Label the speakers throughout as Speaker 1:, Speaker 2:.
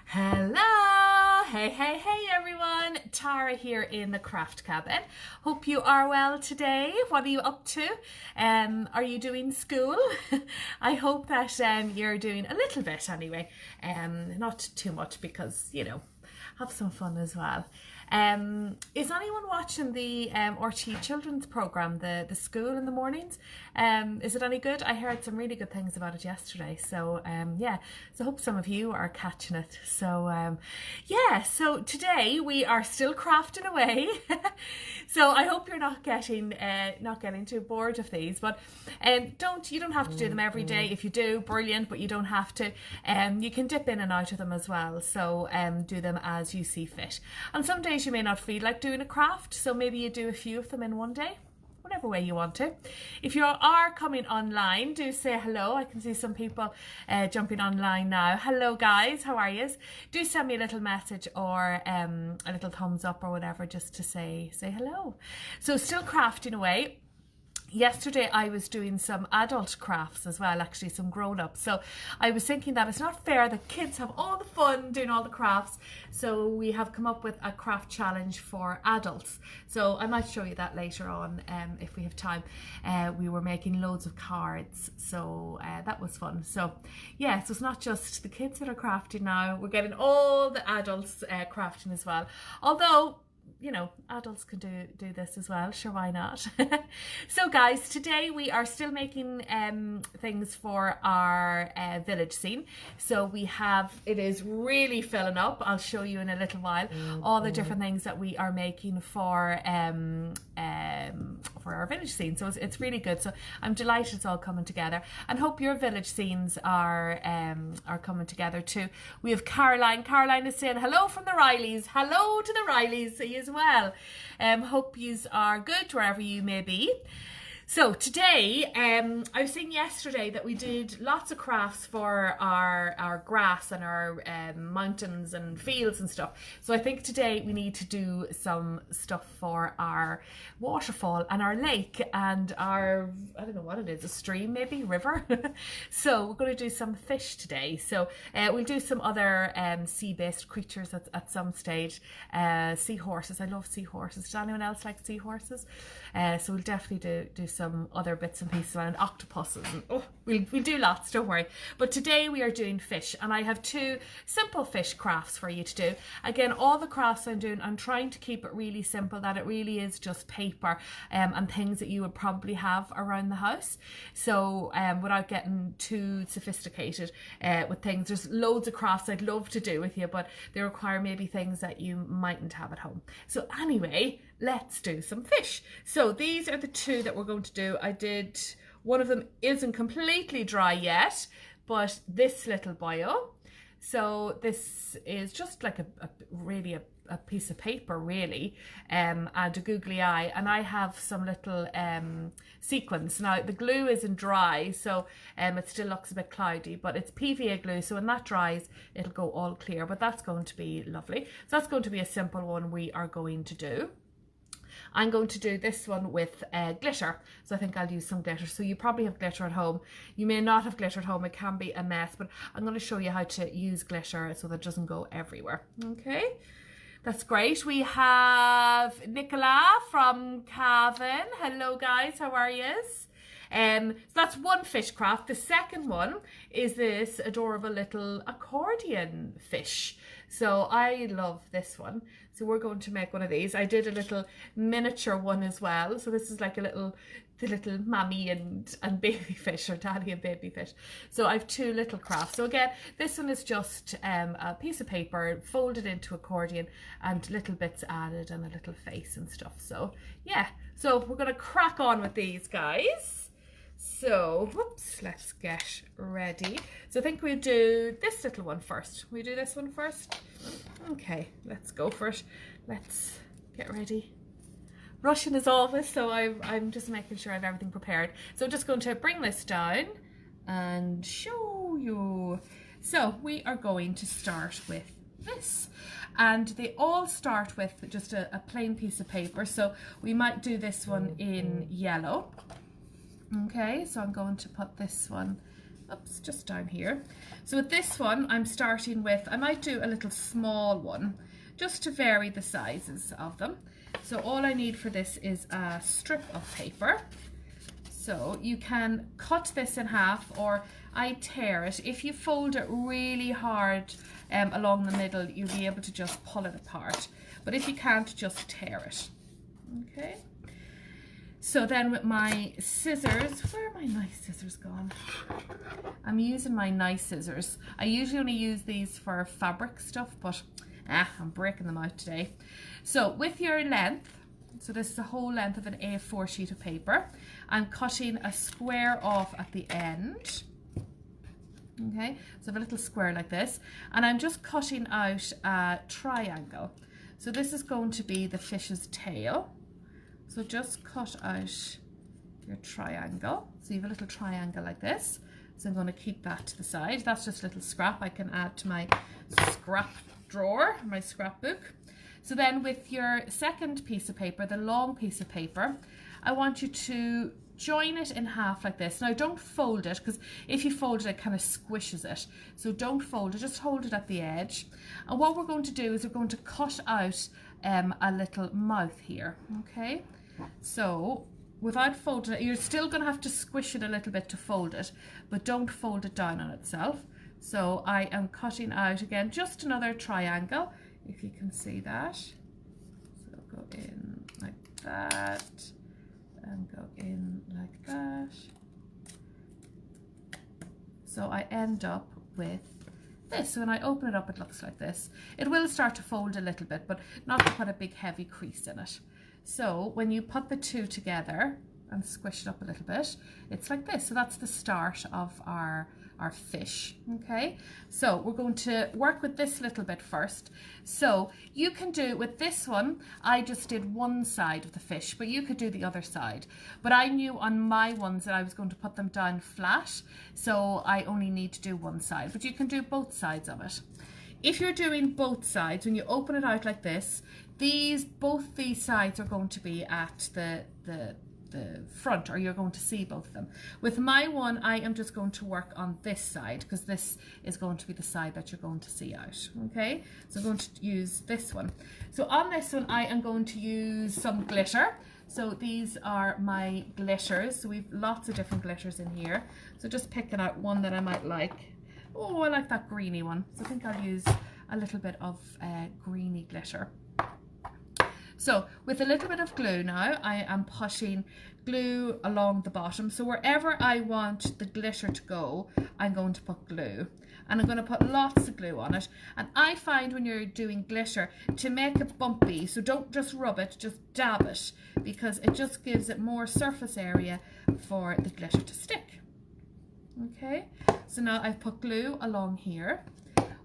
Speaker 1: Hello! Hey everyone! Tara here in the craft cabin. Hope you are well today. What are you up to? Are you doing school? I hope that you're doing a little bit anyway. Not too much because, have some fun as well. Is anyone watching the RT Children's programme, the school in the mornings? Is it any good? I heard some really good things about it yesterday. So yeah, so I hope some of you are catching it. So yeah, so today we are still crafting away. So I hope you're not getting too bored of these. But you don't have to do them every day. If you do, brilliant. But you don't have to. You can dip in and out of them as well. So do them as you see fit. And some days you may not feel like doing a craft, so maybe you do a few of them in one day, whatever way you want to. If you are coming online, do say hello. I can see some people jumping online now. Hello guys, how are you? Do send me a little message or a little thumbs up or whatever, just to say hello. So still crafting away. Yesterday I was doing some adult crafts as well, actually some grown-ups. So I was thinking that it's not fair that kids have all the fun doing all the crafts. So we have come up with a craft challenge for adults. So I might show you that later on if we have time. We were making loads of cards, so that was fun. So yeah, so it's not just the kids that are crafting now. We're getting all the adults crafting as well. Although, adults can do this as well, sure, why not? So guys, today we are still making things for our village scene. So it is really filling up. I'll show you in a little while all the different things that we are making for our village scene. So it's really good. So I'm delighted it's all coming together, and hope your village scenes are coming together too. We have Caroline. Caroline is saying hello from the Rileys. Hello to the Rileys as well. Hope yous are good wherever you may be. So today, I was saying yesterday that we did lots of crafts for our grass and our mountains and fields and stuff. So I think today we need to do some stuff for our waterfall and our lake and our, I don't know what it is, a stream maybe, river. So we're going to do some fish today. So we'll do some other sea-based creatures at some stage. Seahorses, I love seahorses. Does anyone else like seahorses? So we'll definitely do some other bits and pieces around octopuses, and we'll do lots, don't worry. But today we are doing fish, and I have two simple fish crafts for you to do. Again, all the crafts I'm doing, I'm trying to keep it really simple, that it really is just paper and things that you would probably have around the house. So without getting too sophisticated with things, there's loads of crafts I'd love to do with you, but they require maybe things that you mightn't have at home. So anyway, let's do some fish. So these are the two that we're going to do. One of them isn't completely dry yet, but this little boyo. So this is just like a piece of paper really, and a googly eye, and I have some little sequins. Now the glue isn't dry, so it still looks a bit cloudy, but it's PVA glue, so when that dries it'll go all clear. But that's going to be lovely. So that's going to be a simple one we are going to do. I'm going to do this one with glitter, so I think I'll use some glitter. So you probably have glitter at home. You may not have glitter at home, it can be a mess, but I'm going to show you how to use glitter so that it doesn't go everywhere. Okay, that's great. We have Nicola from Cavan. Hello guys, how are yous? So that's one fish craft. The second one is this adorable little accordion fish. So I love this one. So we're going to make one of these. I did a little miniature one as well. So this is like the little mammy and baby fish, or daddy and baby fish. So I have two little crafts. So again, this one is just a piece of paper folded into accordion and little bits added and a little face and stuff. So yeah, so we're going to crack on with these guys. So, whoops, let's get ready. So I think we'll do this little one first. We do this one first? Okay, let's go for it. Let's get ready. Russian as always, so I'm just making sure I have everything prepared. So I'm just going to bring this down and show you. So we are going to start with this, and they all start with just a plain piece of paper. So we might do this one in yellow. Okay, so I'm going to put this one oops, just down here. So with this one, I'm starting with, I might do a little small one, just to vary the sizes of them. So all I need for this is a strip of paper. So you can cut this in half, or I tear it. If you fold it really hard along the middle, you'll be able to just pull it apart. But if you can't, just tear it. Okay. So then with my scissors, where are my nice scissors gone? I'm using my nice scissors. I usually only use these for fabric stuff, but I'm breaking them out today. So with your length, so this is the whole length of an A4 sheet of paper, I'm cutting a square off at the end. Okay, so I have a little square like this, and I'm just cutting out a triangle. So this is going to be the fish's tail. So just cut out your triangle. So you have a little triangle like this. So I'm going to keep that to the side. That's just a little scrap I can add to my scrap drawer, my scrapbook. So then with your second piece of paper, the long piece of paper, I want you to join it in half like this. Now don't fold it, because if you fold it, it kind of squishes it. So don't fold it, just hold it at the edge. And what we're going to do is we're going to cut out a little mouth here, okay? So without folding it, you're still going to have to squish it a little bit to fold it, but don't fold it down on itself. So I am cutting out, again, just another triangle, if you can see that. So go in like that, and go in like that. So I end up with this. So when I open it up, it looks like this. It will start to fold a little bit, but not to put a big heavy crease in it. So when you put the two together and squish it up a little bit, it's like this. So that's the start of our fish. Okay, so we're going to work with this little bit first. So you can do with this one, I just did one side of the fish, but you could do the other side. But I knew on my ones that I was going to put them down flat, so I only need to do one side, but you can do both sides of it. If you're doing both sides, when you open it out like this, both these sides are going to be at the front, or you're going to see both of them. With my one, I am just going to work on this side, because this is going to be the side that you're going to see out. Okay, so I'm going to use this one. So on this one, I am going to use some glitter. So these are my glitters. So we've lots of different glitters in here. So just picking out one that I might like. Oh, I like that greeny one. So I think I'll use a little bit of greeny glitter. So with a little bit of glue now, I am putting glue along the bottom. So wherever I want the glitter to go, I'm going to put glue. And I'm going to put lots of glue on it. And I find when you're doing glitter, to make it bumpy, so don't just rub it, just dab it, because it just gives it more surface area for the glitter to stick. Okay, so now I've put glue along here.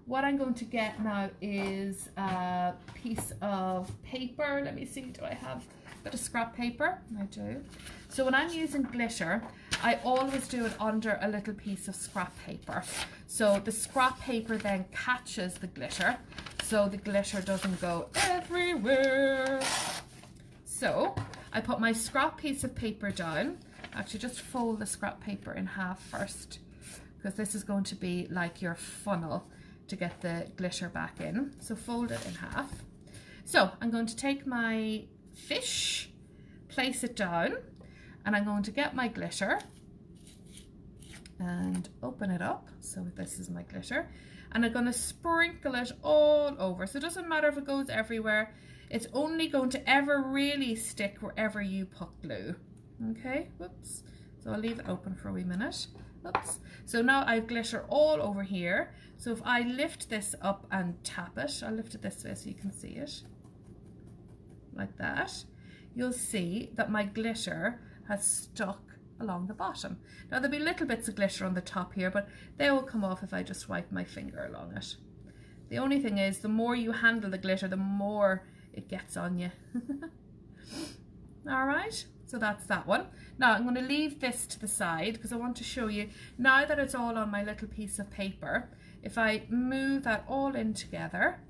Speaker 1: What I'm going to get now is a piece of paper. Let me see, do I have a bit of scrap paper? I do. So when I'm using glitter, I always do it under a little piece of scrap paper. So the scrap paper then catches the glitter, so the glitter doesn't go everywhere. So I put my scrap piece of paper down. Actually, just fold the scrap paper in half first, because this is going to be like your funnel to get the glitter back in. So fold it in half. So I'm going to take my fish, place it down, and I'm going to get my glitter and open it up. So this is my glitter, and I'm going to sprinkle it all over. So it doesn't matter if it goes everywhere, it's only going to ever really stick wherever you put glue. Okay, whoops. So I'll leave it open for a wee minute. Oops. So now I've glitter all over here. So if I lift this up and tap it, I'll lift it this way so you can see it, like that, you'll see that my glitter has stuck along the bottom. Now there'll be little bits of glitter on the top here, but they will come off if I just swipe my finger along it. The only thing is, the more you handle the glitter, the more it gets on you. All right. So that's that one. Now I'm going to leave this to the side because I want to show you, now that it's all on my little piece of paper, if I move that all in together,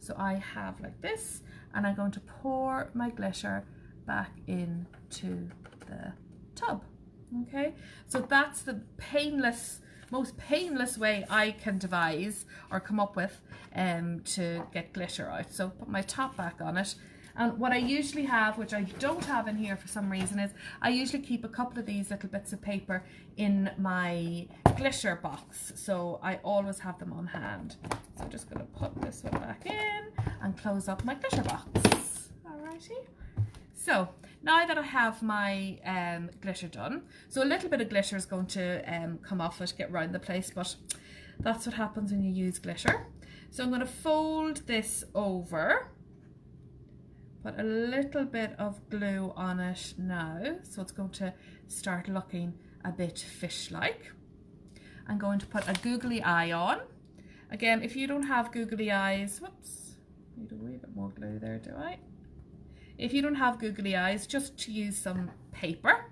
Speaker 1: so I have like this, and I'm going to pour my glitter back into the tub. Okay, so that's the painless most painless way I can devise or come up with to get glitter out. So put my top back on it. And what I usually have, which I don't have in here for some reason, is I usually keep a couple of these little bits of paper in my glitter box. So I always have them on hand. So I'm just going to put this one back in and close up my glitter box. Alrighty. So now that I have my glitter done, so a little bit of glitter is going to come off it, get around the place, but that's what happens when you use glitter. So I'm going to fold this over. Put a little bit of glue on it now, so it's going to start looking a bit fish-like. I'm going to put a googly eye on. Again, if you don't have googly eyes, whoops, need a wee bit more glue there, do I? If you don't have googly eyes, just to use some paper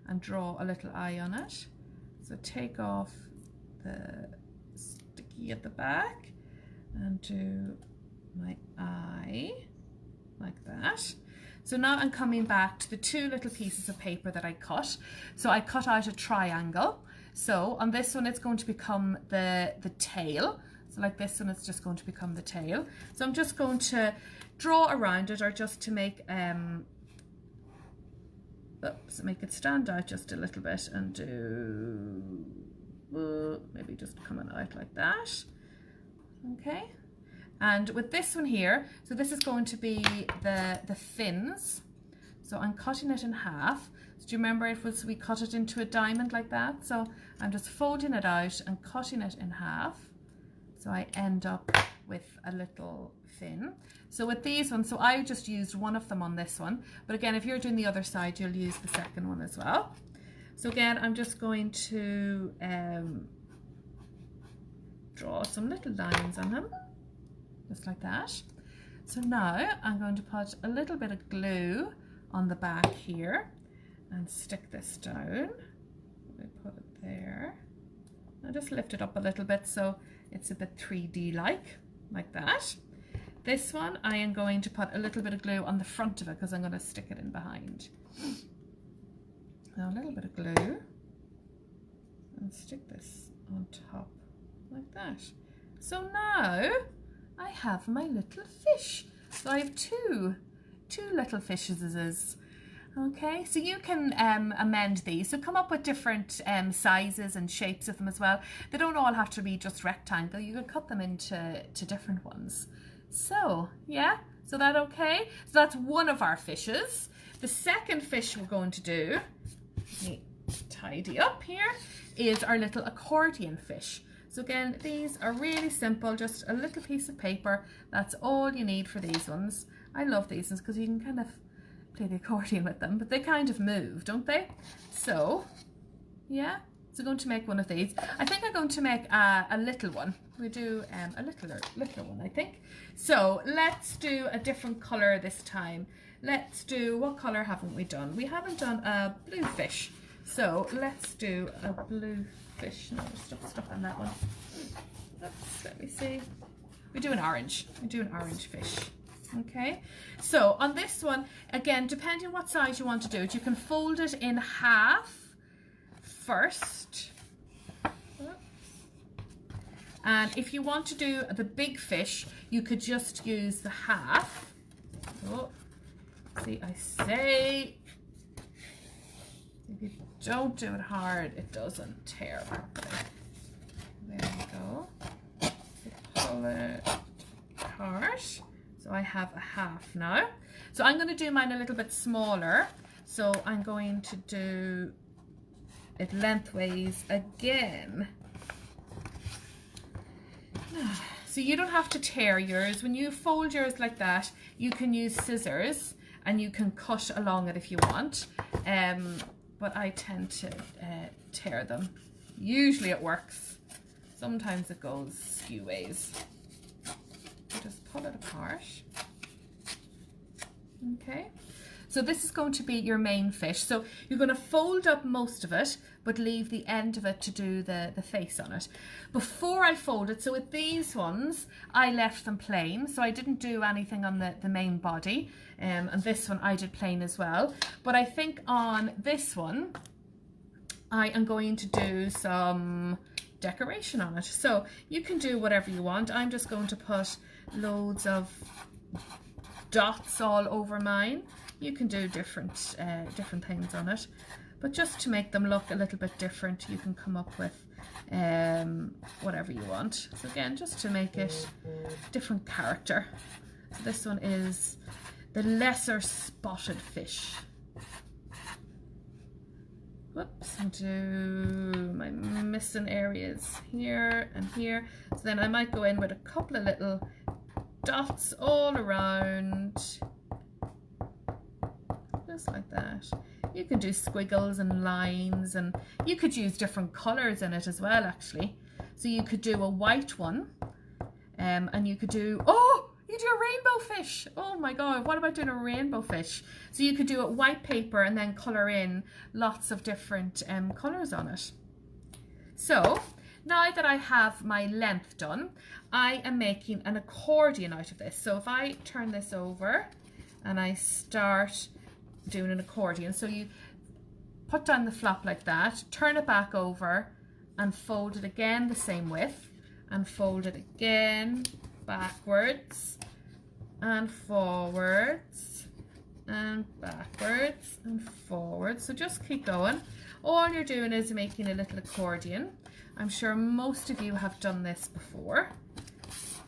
Speaker 1: and draw a little eye on it. So take off the sticky at the back and do my eye. Like that. So now I'm coming back to the two little pieces of paper that I cut. So I cut out a triangle. So on this one it's going to become the tail. So like this one it's just going to become the tail. So I'm just going to draw around it, or just to make make it stand out just a little bit, and do maybe just coming out like that. Okay. And with this one here, so this is going to be the fins. So I'm cutting it in half. So do you remember we cut it into a diamond like that? So I'm just folding it out and cutting it in half. So I end up with a little fin. So with these ones, so I just used one of them on this one. But again, if you're doing the other side, you'll use the second one as well. So again, I'm just going to draw some little lines on him. Just like that. So now I'm going to put a little bit of glue on the back here and stick this down. I put it there. I'll just lift it up a little bit so it's a bit 3D like that. This one I am going to put a little bit of glue on the front of it because I'm going to stick it in behind. Now a little bit of glue and stick this on top like that. So now I have my little fish. So I have two little fishes. Okay, so you can amend these. So come up with different sizes and shapes of them as well. They don't all have to be just rectangle. You could cut them into different ones. So yeah, so that okay? So that's one of our fishes. The second fish we're going to do, let me tidy up here, is our little accordion fish. So again, these are really simple, just a little piece of paper. That's all you need for these ones. I love these ones because you can kind of play the accordion with them, but they kind of move, don't they? So, yeah, so I'm going to make one of these. I think I'm going to make a little one. We do a littler one, I think. So let's do a different colour this time. Let's do, what colour haven't we done? We haven't done a blue fish. So let's do a blue fish. No, there's stuff on that one. Oops, let me see. We do an orange. We do an orange fish. Okay. So on this one, again, depending on what size you want to do it, you can fold it in half first. Oops. And if you want to do the big fish, you could just use the half. Oh, see, I say, if you don't do it hard, it doesn't tear properly. There we go. Pull it apart. So I have a half now. So I'm going to do mine a little bit smaller. So I'm going to do it lengthways again. So you don't have to tear yours. When you fold yours like that, you can use scissors and you can cut along it if you want. But I tend to tear them. Usually it works. Sometimes it goes skew ways. So just pull it apart. Okay. So this is going to be your main fish. So you're going to fold up most of it, but leave the end of it to do the face on it. Before I fold it, so with these ones, I left them plain. So I didn't do anything on the main body. And this one I did plain as well. But I think on this one, I am going to do some decoration on it. So you can do whatever you want. I'm just going to put loads of dots all over mine. You can do different things on it, but just to make them look a little bit different, you can come up with whatever you want. So again, just to make it different character. So this one is the lesser spotted fish. Whoops, and do my missing areas here and here. So then I might go in with a couple of little dots all around, just like that. You can do squiggles and lines, and you could use different colors in it as well, actually. So you could do a white one, and you could do, oh, you do a rainbow fish. Oh my God, what about doing a rainbow fish? So you could do it white paper and then color in lots of different colors on it. So now that I have my length done, I am making an accordion out of this. So if I turn this over and I start doing an accordion, so you put down the flap like that, turn it back over and fold it again the same width, and fold it again backwards and forwards and backwards and forwards. So just keep going. All you're doing is making a little accordion. I'm sure most of you have done this before.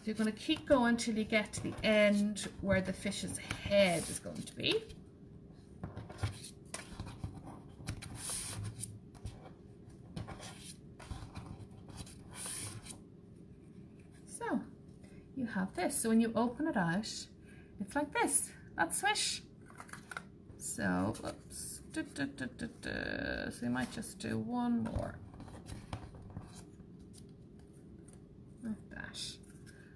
Speaker 1: You're going to keep going till you get to the end where the fish's head is going to be. So you have this. So when you open it out, it's like this. That's Swish. So, oops. So you might just do one more. Like that.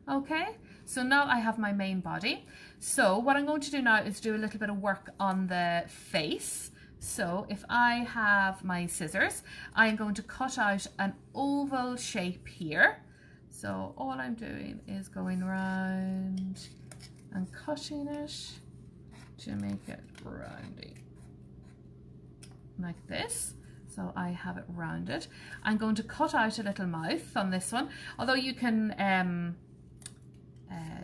Speaker 1: Okay, so now I have my main body. So what I'm going to do now is do a little bit of work on the face. So if I have my scissors, I'm going to cut out an oval shape here. So all I'm doing is going around and cutting it to make it roundy. Like this. So I have it rounded. I'm going to cut out a little mouth on this one, although you can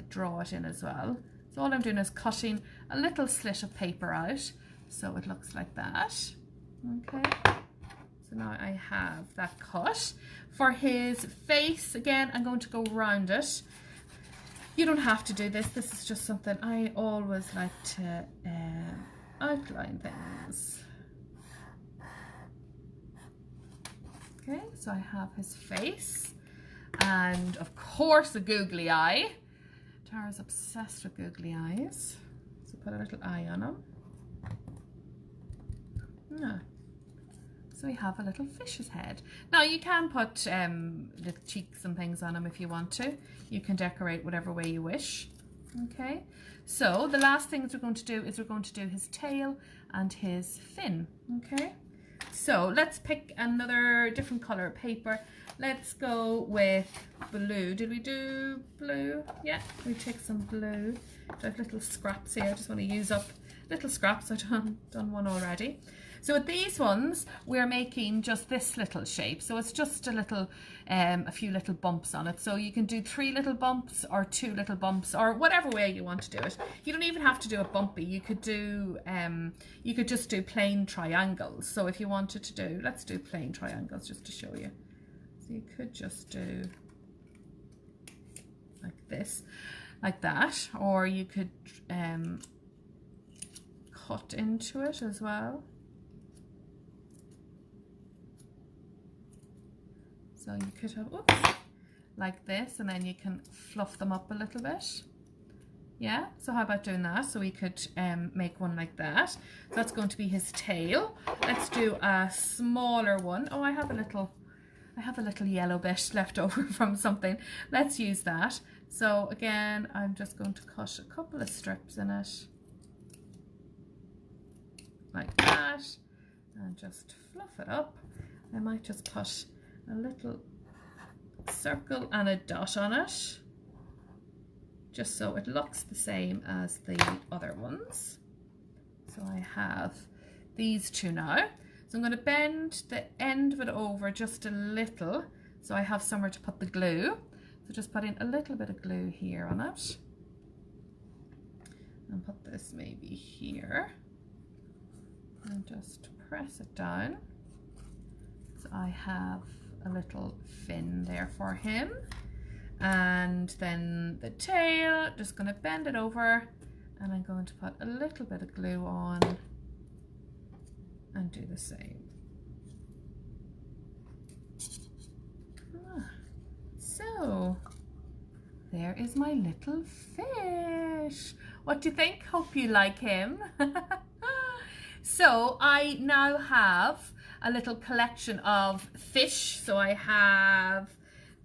Speaker 1: draw it in as well. So all I'm doing is cutting a little slit of paper out so it looks like that. Okay, so now I have that cut. For his face, again, I'm going to go round it. You don't have to do this. This is just something I always like to outline things. Okay, so I have his face, and of course a googly eye. Tara's obsessed with googly eyes, so put a little eye on him. Yeah. So we have a little fish's head. Now you can put the cheeks and things on him if you want to. You can decorate whatever way you wish. Okay, so the last things we're going to do is we're going to do his tail and his fin. Okay. So let's pick another different color paper. Let's go with blue. Did we do blue? Yeah, we take some blue. I have little scraps here. I just want to use up little scraps. I've done one already. So with these ones, we're making just this little shape. So it's just a little, a few little bumps on it. So you can do 3 little bumps or 2 little bumps or whatever way you want to do it. You don't even have to do it bumpy. You could do, you could just do plain triangles. So if you wanted to do, let's do plain triangles just to show you. So you could just do like this, like that, or you could cut into it as well. So you could have, oops, like this, and then you can fluff them up a little bit. Yeah, so how about doing that? So we could make one like that. So that's going to be his tail. Let's do a smaller one. Oh, I have a little yellow bit left over from something. Let's use that. So again, I'm just going to cut a couple of strips in it. Like that. And just fluff it up. I might just put a little circle and a dot on it, just so it looks the same as the other ones. So I have these two now. So I'm going to bend the end of it over just a little so I have somewhere to put the glue. So just put in a little bit of glue here on it. And put this maybe here. And just press it down. So I have a little fin there for him. And then the tail, just going to bend it over, and I'm going to put a little bit of glue on and do the same. So there is my little fish. What do you think? Hope you like him. So I now have a little collection of fish. So I have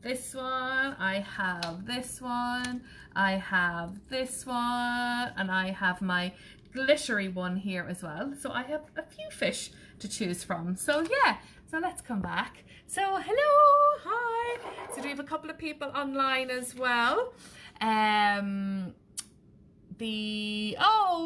Speaker 1: this one, I have this one, I have this one, and I have my glittery one here as well. So I have a few fish to choose from. So yeah, so let's come back. So hello, hi. So we have a couple of people online as well.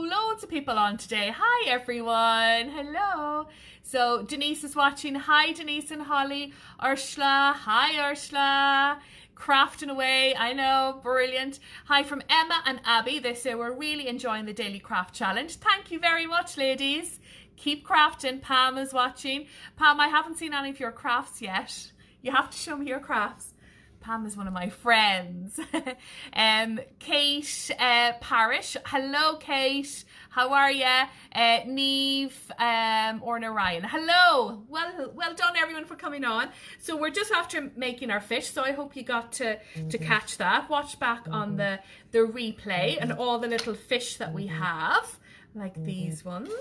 Speaker 1: Loads of people on today. Hi everyone, hello. So Denise is watching. Hi Denise and Holly. Ursula, hi Ursula. Crafting away, I know, brilliant. Hi from Emma and Abby. They say we're really enjoying the daily craft challenge. Thank you very much, ladies. Keep crafting. Pam is watching. Pam, I haven't seen any of your crafts yet. You have to show me your crafts. Pam is one of my friends. Kate Parish. Hello, Kate. How are you? Neve or Narayan. Hello. Well done, everyone, for coming on. So we're just after making our fish. So I hope you got to catch that. Watch back on the replay and all the little fish that we have, like these ones.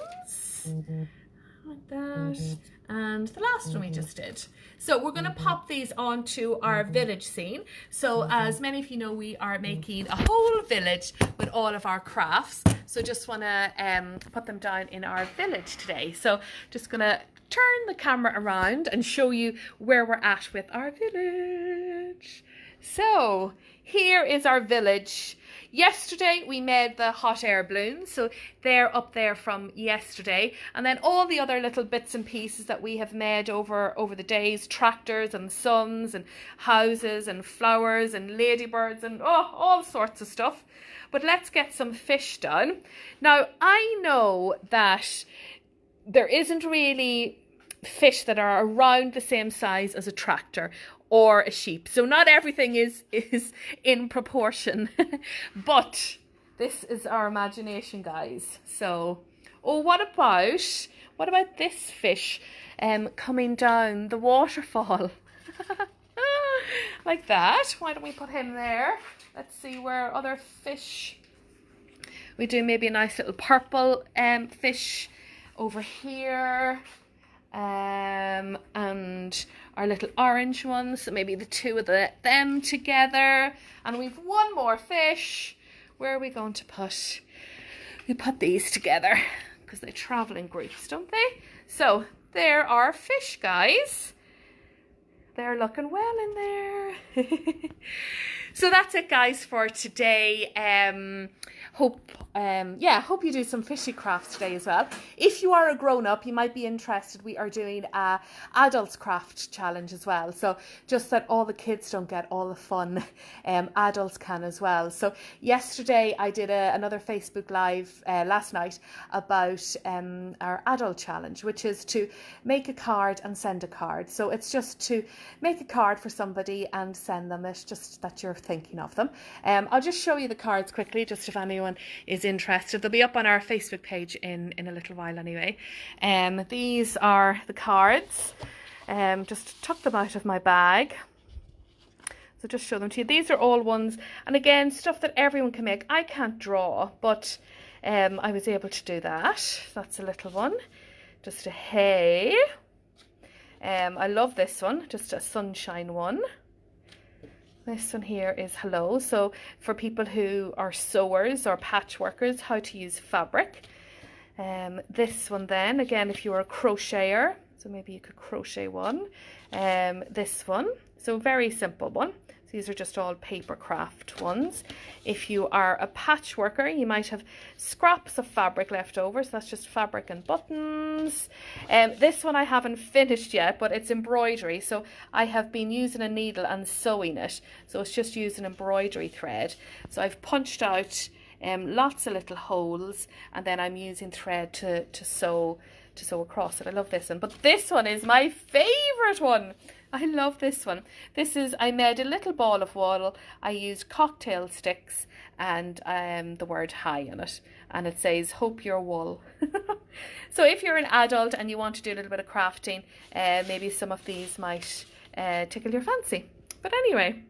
Speaker 1: Like that, and the last one we just did. So we're going to pop these onto our village scene. So as many of you know, we are making a whole village with all of our crafts. So just want to put them down in our village today. So just going to turn the camera around and show you where we're at with our village. So here is our village. Yesterday we made the hot air balloons, so they're up there from yesterday, and then all the other little bits and pieces that we have made over the days, tractors and suns and houses and flowers and ladybirds and all sorts of stuff. But let's get some fish done. Now I know that there isn't really fish that are around the same size as a tractor or a sheep, so not everything is in proportion. But this is our imagination, guys. So what about this fish coming down the waterfall? Like that. Why don't we put him there? Let's see where other fish we do. Maybe a nice little purple fish over here. And our little orange ones, so maybe the two of them together. And we've one more fish. Where are we going to put? We put these together because they travel in groups, don't they? So there are fish, guys. They're looking well in there. So that's it, guys, for today. Hope you do some fishy crafts today as well. If you are a grown-up, you might be interested. We are doing a adults craft challenge as well. So just that all the kids don't get all the fun, adults can as well. So yesterday I did another Facebook Live last night about our adult challenge, which is to make a card and send a card. So it's just to make a card for somebody and send them. It's just that you're thinking of them. I'll just show you the cards quickly, just if anyone is interested. They'll be up on our Facebook page in a little while anyway. These are the cards. Just took them out of my bag. So just show them to you. These are all ones, and again, stuff that everyone can make. I can't draw, but I was able to do that. That's a little one. Just a hay. I love this one, just a sunshine one. This one here is hello. So for people who are sewers or patchworkers, how to use fabric. This one then, again, if you're a crocheter, so maybe you could crochet one. This one, so very simple one. So These are just all paper craft ones. If you are a patchworker, you might have scraps of fabric left over. So that's just fabric and buttons. This one I haven't finished yet, but it's embroidery. So I have been using a needle and sewing it. So it's just using embroidery thread. So I've punched out lots of little holes, and then I'm using thread to sew across it. I love this one, but this one is my favorite one. I love this one. I made a little ball of wool. I used cocktail sticks and the word hi on it, and it says hope you're wool. So if you're an adult and you want to do a little bit of crafting, maybe some of these might tickle your fancy. But anyway,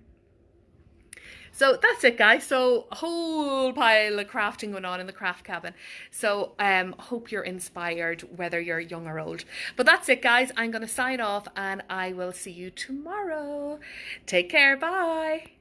Speaker 1: so that's it, guys. So a whole pile of crafting going on in the craft cabin. So hope you're inspired, whether you're young or old. But that's it, guys. I'm going to sign off, and I will see you tomorrow. Take care. Bye.